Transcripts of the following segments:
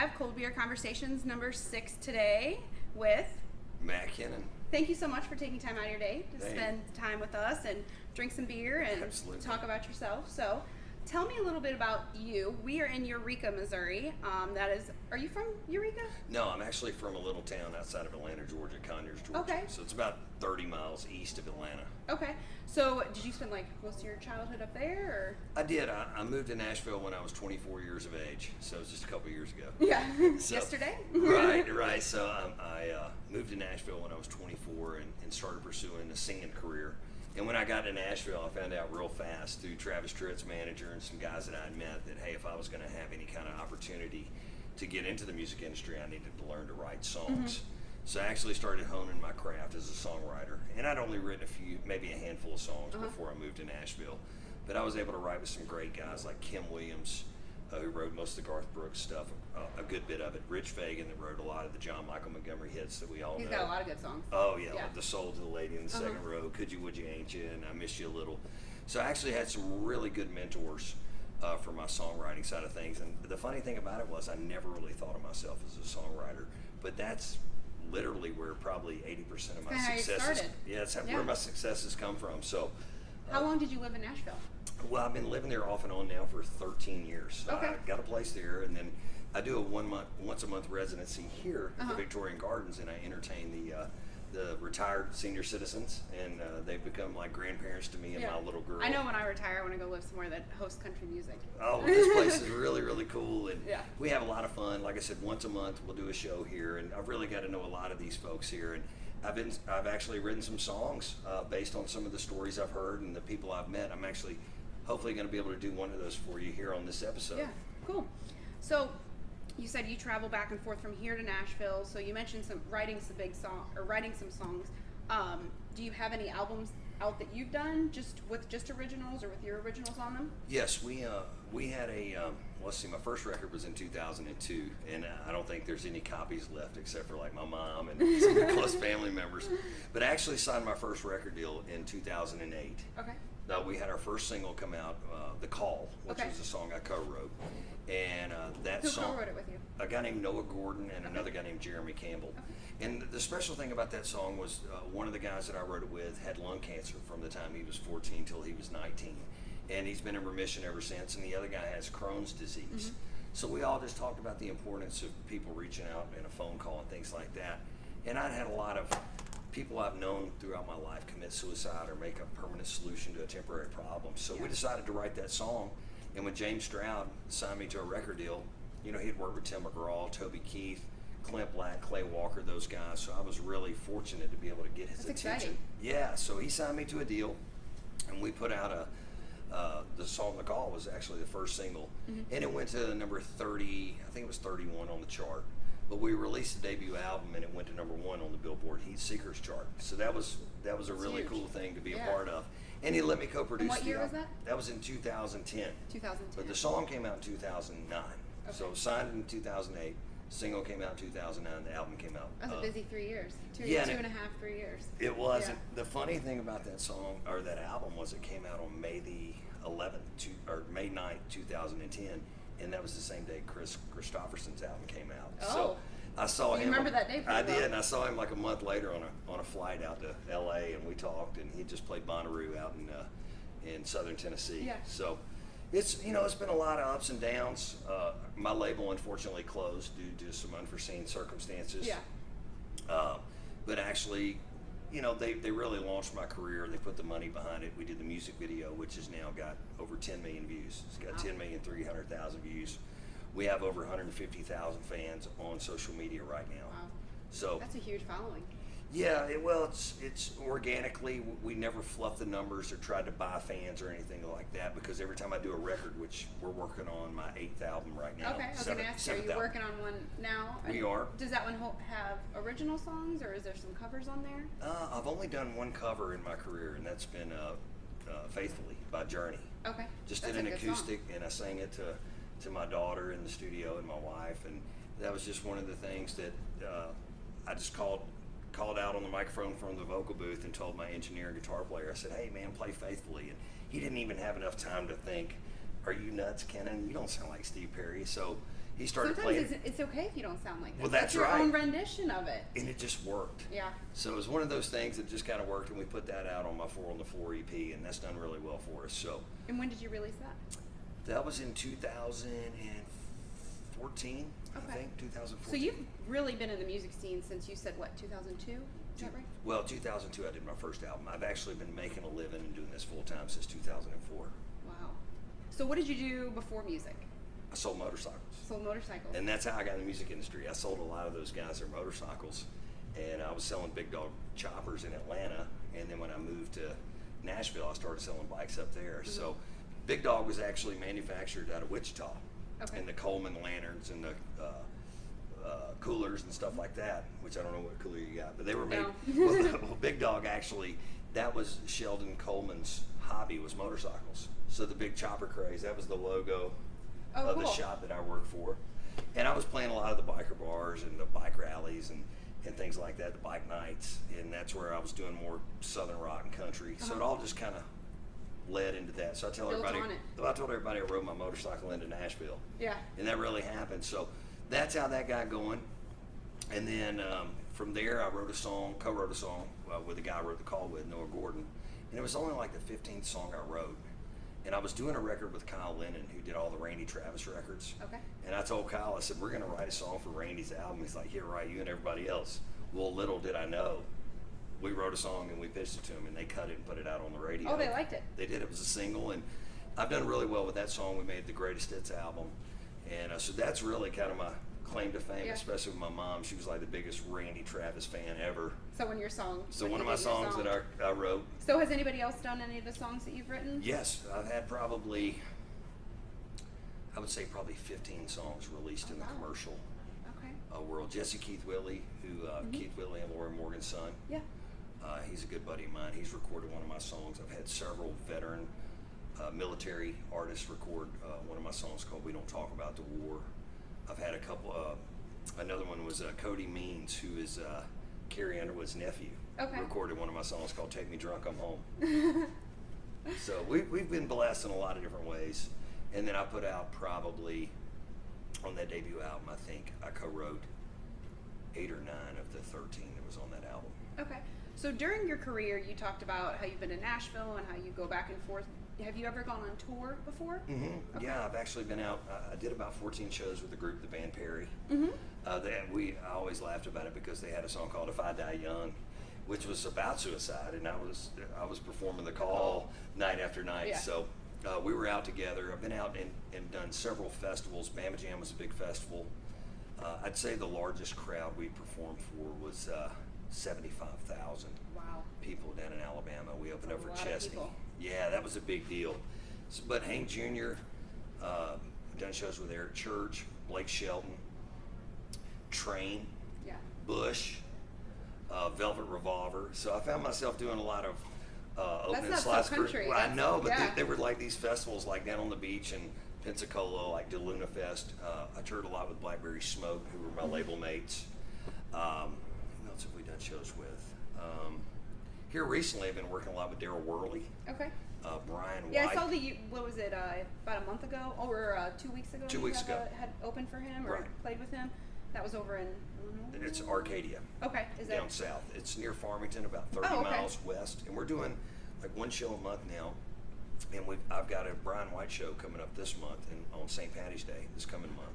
have Cold Beer Conversations number 6 today with Kennon. Thank you so much for taking time out of your day to spend time with us and drink some beer and talk about yourself. So, tell me a little bit about you. We are in Eureka, Missouri. Are you from Eureka? No, I'm actually from a little town outside of Atlanta, Georgia, Conyers, Georgia. Okay. So it's about 30 miles east of Atlanta. Okay. So did you spend like most of your childhood up there? Or? I did. I moved to Nashville when I was 24 years of age. So it was just a couple years ago. Yeah. So, yesterday? right. So I moved to Nashville when I was 24 and started pursuing a singing career. And when I got to Nashville, I found out real fast through Travis Tritt's manager and some guys that I'd met that, hey, if I was going to have any kind of opportunity to get into the music industry, I needed to learn to write songs. Mm-hmm. So I actually started honing my craft as a songwriter. And I'd only written maybe a handful of songs before I moved to Nashville. But I was able to write with some great guys like Kim Williams, who wrote most of the Garth Brooks stuff, a good bit of it. Rich Fagan, that wrote a lot of the John Michael Montgomery hits that we all know. He's got a lot of good songs. Oh, yeah. Like The Soul to the Lady in the Second Row, Could You, Would You, Ain't You, and I Miss You a Little. So I actually had some really good mentors for my songwriting side of things. And the funny thing about it was I never really thought of myself as a songwriter, but that's literally where probably 80% of my successes. Where my successes come from. So, how long did you live in Nashville? Well, I've been living there off and on now for 13 years. Okay. I got a place there, and then I do a once a month residency here at the Victorian Gardens, and I entertain the retired senior citizens, and they've become like grandparents to me and my little girl. I know when I retire, I want to go live somewhere that hosts country music. Oh, this place is really, really cool, and we have a lot of fun. Like I said, once a month we'll do a show here, and I've really got to know a lot of these folks here, and I've actually written some songs based on some of the stories I've heard and the people I've met. I'm actually hopefully going to be able to do one of those for you here on this episode. Yeah, cool. So you said you travel back and forth from here to Nashville. So you mentioned writing some songs. Do you have any albums out that you've done just originals or with your originals on them? Yes, we had my first record was in 2002, and I don't think there's any copies left except for like my mom and some of the close family members. But I actually signed my first record deal in 2008. Okay. We had our first single come out, The Call, which was a song I co-wrote. And Who co-wrote it with you? A guy named Noah Gordon and another guy named Jeremy Campbell. Okay. And the special thing about that song was one of the guys that I wrote it with had lung cancer from the time he was 14 till he was 19. And he's been in remission ever since, and the other guy has Crohn's disease. Mm-hmm. So we all just talked about the importance of people reaching out in a phone call and things like that. And I'd had a lot of people I've known throughout my life commit suicide or make a permanent solution to a temporary problem. So we decided to write that song. And when James Stroud signed me to a record deal, he had worked with Tim McGraw, Toby Keith, Clint Black, Clay Walker, those guys. So I was really fortunate to be able to get his attention. Exciting. Yeah, so he signed me to a deal, and we put out the song The Call was actually the first single. Mm-hmm. And it went to number 30, I think it was 31 on the chart. But we released the debut album, and it went to number 1 on the Billboard Heat Seekers chart. So that was a really cool thing to be a part of. And he let me co-produce. And what year was that? That was in 2010. 2010. But the song came out in 2009. Okay. So signed in 2008. Single came out in 2009. The album came out. That was a busy 3 years. Two and a half, 3 years. It was. Yeah. The funny thing about that song or that album was it came out on May the 11th or May 9th, 2010. And that was the same day Chris Christopherson's album came out. Oh. So I saw him. You remember that day? I did, and I saw him like a month later on a flight out to L.A. and we talked, and he just played Bonnaroo out in Southern Tennessee. Yeah. So it's it's been a lot of ups and downs. My label unfortunately closed due to some unforeseen circumstances. Yeah. But actually, they really launched my career. They put the money behind it. We did the music video, which has now got over 10 million views. It's got 10,300,000 views. We have over 150,000 fans on social media right now. Wow. So that's a huge following. Yeah, it's organically. We never fluff the numbers or tried to buy fans or anything like that, because every time I do a record, which we're working on my 8th album right now. Okay, I was going to ask you, are you working on one now? We are. Does that one have original songs, or is there some covers on there? I've only done one cover in my career, and that's been Faithfully by Journey. Okay. Just did an acoustic, and I sang it to my daughter in the studio and my wife, and that was just one of the things that I just called out on the microphone from the vocal booth and told my engineer and guitar player, I said, hey man, play Faithfully. And he didn't even have enough time to think, "Are you nuts, Kennon? You don't sound like Steve Perry." So he started Sometimes playing. it's okay if you don't sound like that. Well, that's your right. own rendition of it. And it just worked. Yeah. So it was one of those things that just kind of worked, and we put that out on my 4 on the Floor EP, and that's done really well for us. So And when did you release that? that was in 2014, I think, 2014. So you've really been in the music scene since you said, what, 2002? Is that right? Well, 2002 I did my first album. I've actually been making a living and doing this full time since 2004. Wow. So what did you do before music? I sold motorcycles. Sold motorcycles. And that's how I got in the music industry. I sold a lot of those guys their motorcycles, and I was selling big dog choppers in Atlanta. And then when I moved to Nashville, I started selling bikes up there. Mm-hmm. So Big Dog was actually manufactured out of Wichita, Okay. and the Coleman lanterns and the coolers and stuff like that. Which I don't know what cooler you got, but they were made. No. Well, Big Dog actually, that was Sheldon Coleman's hobby, was motorcycles. So the big chopper craze, that was the logo Oh, of the cool. shop that I worked for. And I was playing a lot of the biker bars and the bike rallies and things like that, the bike nights, and that's where I was doing more southern rock and country. So it all just kind of led into that. So I tell Built everybody, on it. I told everybody I rode my motorcycle into Nashville, Yeah. and that really happened. So that's how that got going. And then from there, I wrote a song, co-wrote a song with the guy I wrote the call with, Noah Gordon, and it was only like the 15th song I wrote. And I was doing a record with Kyle Lennon, who did all the Randy Travis records. Okay. And I told Kyle, I said, we're going to write a song for Randy's album. He's like, here, write you and everybody else. Well, little did I know, we wrote a song and we pitched it to them, and they cut it and put it out on the radio. Oh, they liked it. They did. It was a single, and I've done really well with that song. We made the Greatest Hits album. And so that's really kind of my claim to fame, Yeah. especially with my mom. She was like the biggest Randy Travis fan ever. So when your song. So when one you of my did your songs song. that I wrote. So has anybody else done any of the songs that you've written? Yes, I've had probably, I would say probably 15 songs released in the wow. commercial Okay. world. Jesse Keith Willie, who Keith Willie and Laura Morgan's son. Yeah. He's a good buddy of mine. He's recorded one of my songs. I've had several veteran military artists record one of my songs called "We Don't Talk About the War." I've had a couple. Another one was Cody Means, who is Carrie Underwood's nephew. Okay. Recorded one of my songs called "Take Me Drunk, I'm Home." So we've been blessed in a lot of different ways. And then I put out probably, on that debut album, I think I co-wrote 8 or 9 of the 13 that was on that album. Okay. So during your career, you talked about how you've been to Nashville and how you go back and forth. Have you ever gone on tour before? Mm-hmm. Okay. Yeah, I've actually been out. I did about 14 shows with the group, the band Perry. Mm-hmm. I always laughed about it because they had a song called "If I Die Young," which was about suicide, and I was performing the call night after night. Yeah. So we were out together. I've been out and done several festivals. Bama Jam was a big festival. I'd say the largest crowd we performed for was 75,000 Wow. people down in Alabama. We opened That's up a for lot of Chesney. people. Yeah, that was a big deal. But Hank Jr., done shows with Eric Church, Blake Shelton, Train, Yeah. Bush, Velvet Revolver. So I found myself doing a lot of opening not so slots. country. Well, I know, but Yeah. they were like these festivals, like down on the beach in Pensacola, like DeLuna Fest. I toured a lot with Blackberry Smoke, who were my label mates. Who else have we done shows with? Here recently, I've been working a lot with Daryl Worley, Okay. Brian White. Yeah, I saw what was it, about a month ago, or 2 weeks ago? 2 you weeks had, ago. Had opened for him or Right. played with him. That was over in Illinois? It's Arcadia. Okay. Is that Down south. It's near Farmington, about 30 Oh, okay. miles west. And we're doing like one show a month now. And I've got a Brian White show coming up this month and on St. Patty's Day, this coming month.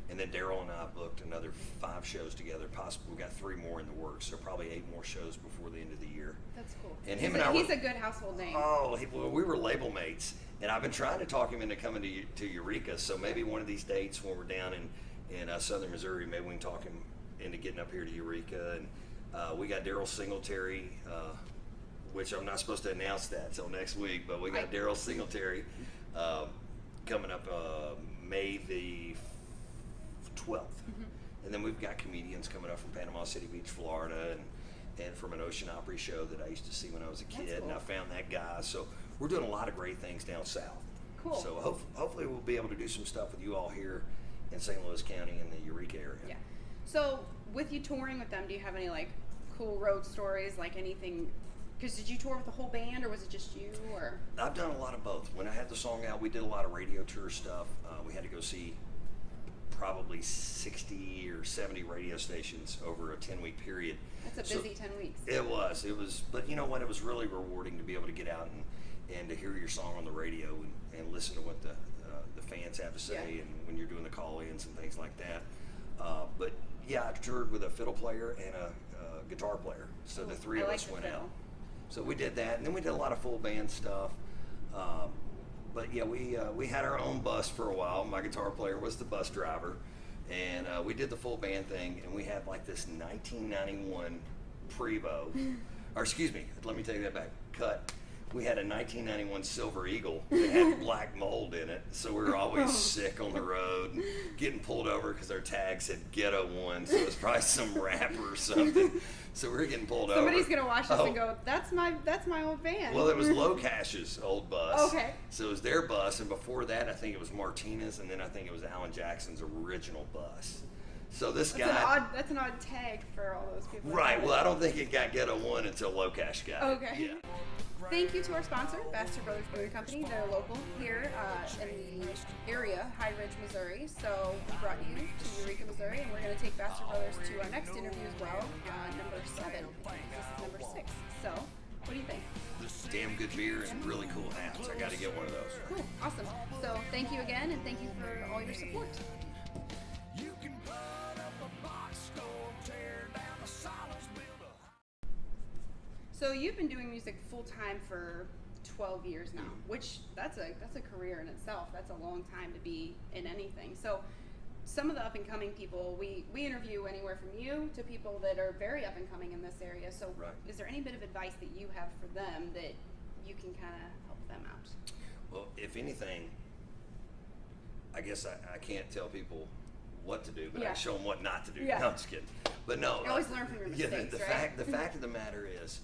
And then Daryl and I booked another 5 shows together. Possibly we've got 3 more in the works, so probably 8 more shows before the end of the year. That's cool. And him and I he's were- a good household name. Oh, well, we were label mates, and I've been trying to talk him into coming to Eureka. So maybe one of these dates when we're down in southern Missouri, maybe we can talk him into getting up here to Eureka. And we got Daryl Singletary, which I'm not supposed to announce that till next week, but we got Daryl Singletary coming up May the 12th. And then we've got comedians coming up from Panama City Beach, Florida, and from an Ocean Opry show that I used to see when I was a kid. That's cool. And I found that guy. So we're doing a lot of great things down south. Cool. So hopefully we'll be able to do some stuff with you all here in St. Louis County and the Eureka area. Yeah. So with you touring with them, do you have any like cool road stories, like anything Because did you tour with the whole band, or was it just you? Or I've done a lot of both. When I had the song out, we did a lot of radio tour stuff. We had to go see probably 60 or 70 radio stations over a 10-week period. that's a busy 10 weeks. It was, but you know what? It was really rewarding to be able to get out and to hear your song on the radio and listen to what the fans have to say, Yeah. and when you're doing the call-ins and things like that. But yeah, I toured with a fiddle player and a guitar player, so the three of us went out. So we did that, and then we did a lot of full band stuff. But yeah, we had our own bus for a while. My guitar player was the bus driver, and we did the full band thing, and we had like this 1991 Prevost, or excuse me, let me take that back. Cut. We had a 1991 Silver Eagle that had black mold in it, so we were always sick on the road and getting pulled over because our tag said Ghetto One, so it was probably some rapper or something. So we were getting pulled over. Somebody's gonna watch this and go, "That's my old band." Well, it was Low Cash's old bus. Okay. So it was their bus, and before that, I think it was Martinez, and then I think it was Alan Jackson's original bus. So this guy. That's an odd tag for all those people. Right. Well, I don't think it got Ghetto One until Low Cash got it. Okay. Yeah. Thank you to our sponsor, Baxter Brothers Brewing Company. They're local here in the area, High Ridge, Missouri. So we brought you to Eureka, Missouri, and we're going to take Baxter Brothers to our next interview as well, number 7. This is number 6. So, what do you think? Damn good beer and really cool hats. I got to get one of those. Cool, awesome. So thank you again, and thank you for all your support. You can put up a box store, tear down the silos, build a. So you've been doing music full time for 12 years now, which that's a career in itself. That's a long time to be in anything. So some of the up and coming people, we interview anywhere from you to people that are very up and coming in this area. So Right. Is there any bit of advice that you have for them that you can kind of help them out? Well, if anything, I guess I can't tell people what to do, but I Yeah. show them what not to do. Yeah. No, I'm just kidding. But no. You always learn from your Yeah, mistakes, the right? fact of the matter is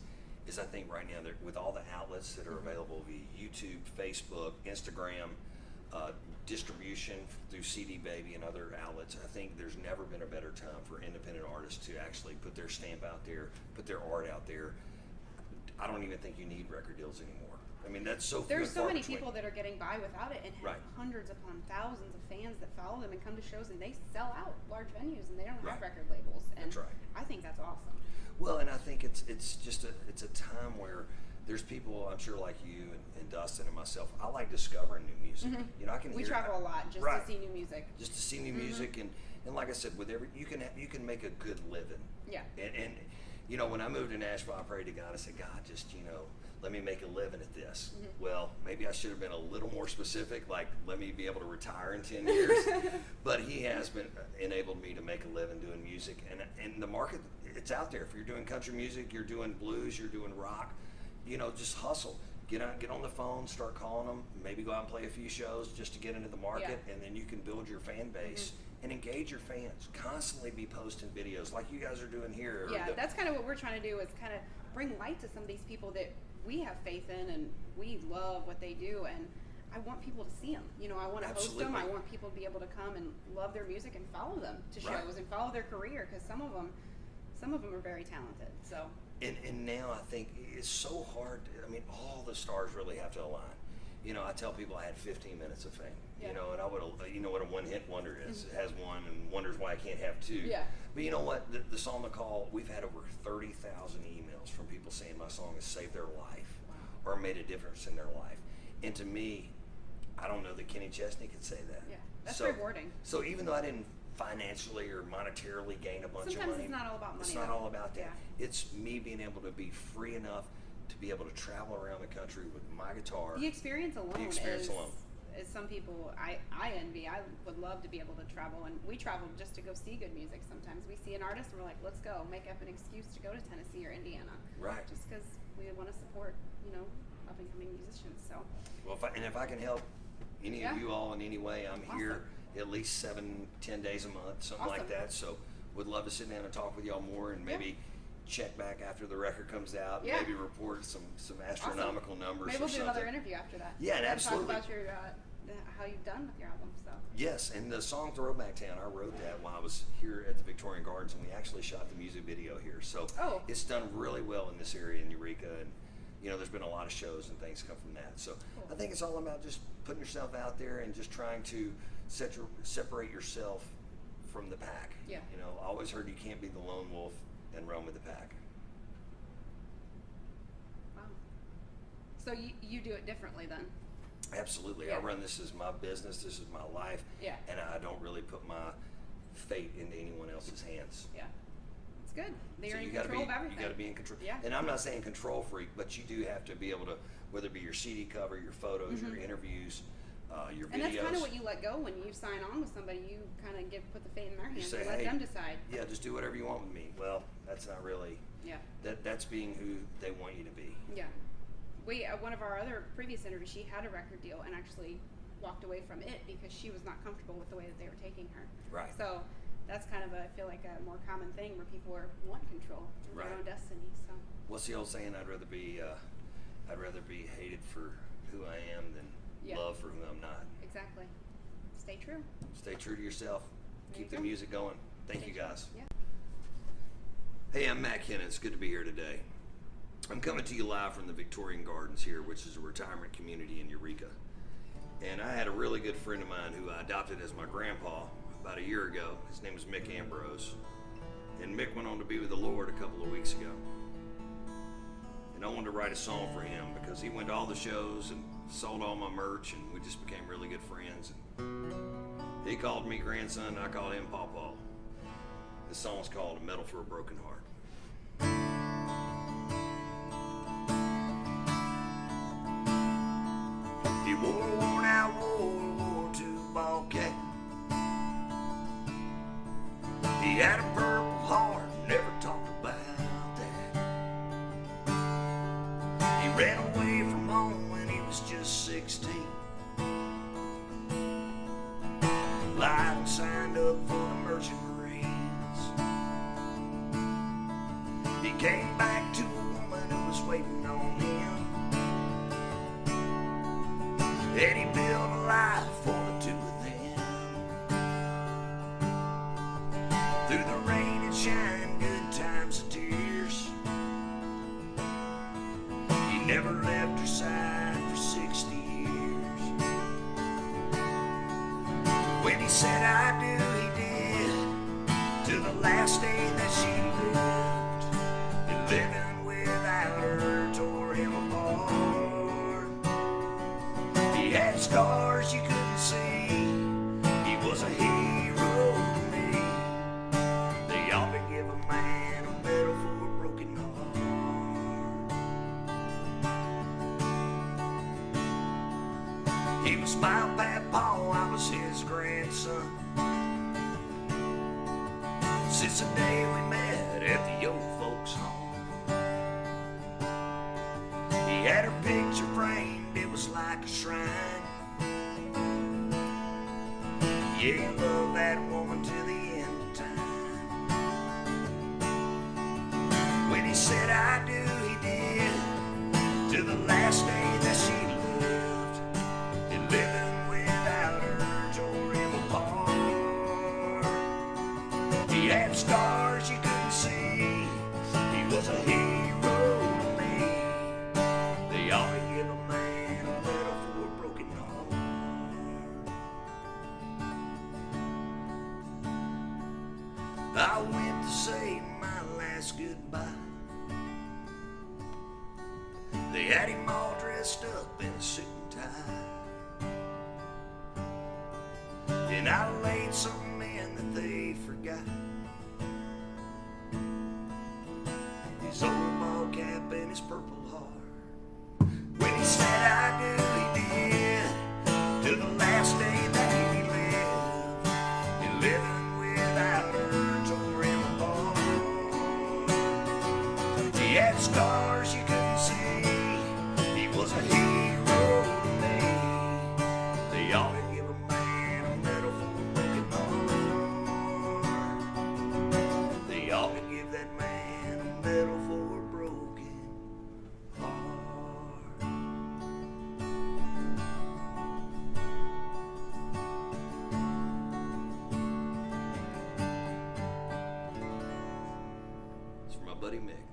I think right now with all the outlets that are available via YouTube, Facebook, Instagram, distribution through CD Baby and other outlets, I think there's never been a better time for independent artists to actually put their stamp out there, put their art out there. I don't even think you need record deals anymore. I mean, that's so few There's and so far many between. people that are getting by without it and have Right. hundreds upon thousands of fans that follow them and come to shows, and they sell out large venues, and they don't have Right. record labels. And That's right. I think that's awesome. Well, and I think it's just a time where there's people, I'm sure, like you and Dustin and myself. I like discovering new music. You know, I can We hear, travel a lot just Right. to see new music. just to see new music, and like I said, with you can make a good living. Yeah. And you know, when I moved to Nashville, I prayed to God. I said, God, just let me make a living at this. Well, maybe I should have been a little more specific, like let me be able to retire in 10 years. But He has been enabled me to make a living doing music, and the market, it's out there. If you're doing country music, you're doing blues, you're doing rock, just hustle. Get on the phone, start calling them, maybe go out and play a few shows just to get into the market, and then you can build your fan base and engage your fans. Constantly be posting videos like you guys are doing here. Yeah, that's kind of what we're trying to do, is kind of bring light to some of these people that we have faith in and we love what they do, and I want people to see them. I want to host them. I Absolutely. want people to be able to come and love their music and follow them to Right. shows and follow their career, because some of them are very talented. So And now I think it's so hard. I mean, all the stars really have to align. I tell people I had 15 minutes of fame. Yeah. And I would, what a one-hit wonder is. It has one and wonders why I can't have two. Yeah. But you know what? The song McCall, we've had over 30,000 emails from people saying my song has saved their life or made a difference in their life. And to me, I don't know that Kenny Chesney could say that. yeah, that's rewarding. So even though I didn't financially or monetarily gain a bunch Sometimes of money, it's not all about money. it's not though. all about that. Yeah. It's me being able to be free enough to be able to travel around the country with my guitar. The experience alone is some people I envy. I would love to be able to travel, and we travel just to go see good music. Sometimes we see an artist and we're like, let's go, make up an excuse to go to Tennessee or Indiana. Right. Just because we want to support, up and coming musicians. So Well, if I can help any Yeah. of you all in any way, I'm Awesome. here at least 7-10 days a month, something like Awesome. that. So would love to sit down and talk with y'all more, and maybe check back after the record comes out. Yeah. Maybe report some astronomical numbers. maybe we'll or do something. another interview after that. Yeah, and absolutely. Talk about your how you've done with your album. So Yes, and the song Throwback Town, I wrote that while I was here at the Victorian Gardens, and we actually shot the music video here. So Oh. it's done really well in this area in Eureka, and there's been a lot of shows and things come from that. So Cool. I think it's all about just putting yourself out there and just trying to separate yourself from the pack. Yeah. I always heard you can't be the lone wolf and run with the pack. wow. So you do it differently then. Absolutely. Yeah. I run this as my business. This is my life. Yeah. And I don't really put my fate into anyone else's hands. Yeah. It's good. You're So in you gotta control be, of everything. You got to be in control. Yeah. And I'm not saying control freak, but you do have to be able to, whether it be your CD cover, your photos, your interviews, your videos. And that's kind of what you let go when you sign on with somebody. You kind of put the fate in their hands say, and let hey, them decide. Yeah, just do whatever you want with me. Well, that's not really. Yeah. That's being who they want you to be. Yeah. We one of our other previous interviews, she had a record deal and actually walked away from it because she was not comfortable with the way that they were taking her. Right. So that's kind of I feel like a more common thing where people want control of Right. their own destiny. So What's the old saying? I'd rather be hated for who I am than Yeah. loved for who I'm not. exactly. Stay true. Stay true to yourself. There Keep you the go. music going. Thank you guys. Yeah. Hey, I'm Matt Kennon. It's good to be here today. I'm coming to you live from the Victorian Gardens here, which is a retirement community in Eureka. And I had a really good friend of mine who I adopted as my grandpa about a year ago. His name was Mick Ambrose. And Mick went on to be with the Lord a couple of weeks ago. And I wanted to write a song for him because he went to all the shows and sold all my merch, and we just became really good friends. And he called me grandson, I called him Pawpaw. This song's called A Medal for a Broken Heart. He wore a worn-out World War II ball cap. He had a purple heart, never talked about that. He ran away from home when he was just 16. Lied and signed up for the Merchant Marines. He came back to a woman who was waiting on him. And he built a life for the two of them. Through the rain and shine, good times and tears. He never left her side for 60 years. When he said I do, he did. To the last day that she lived. And living without her tore him apart. He had scars you couldn't see. He was a hero to me. They ought to give a man a medal for a broken heart. He was my papa, I was his grandson. Since the day we met at the old folks' home. He had her picture framed, it was like a shrine. Yeah, he loved that woman to the end of time. When he said I do, he did. To the last day that she lived. And living without her tore him apart. He had scars you couldn't see. He was a hero to me. They ought to give a man a medal for a broken heart. I went to say my last goodbye. They had him all dressed up in a suit and tie. And I laid something in that they forgot. His old ball cap and his purple heart. When he said I do, he did. To the last day that he lived. And living without her tore him apart. He had scars you couldn't see. He was a hero to me. They ought to give a man a medal for a broken heart. They ought to give that man a medal for a broken heart. Buddy Mick.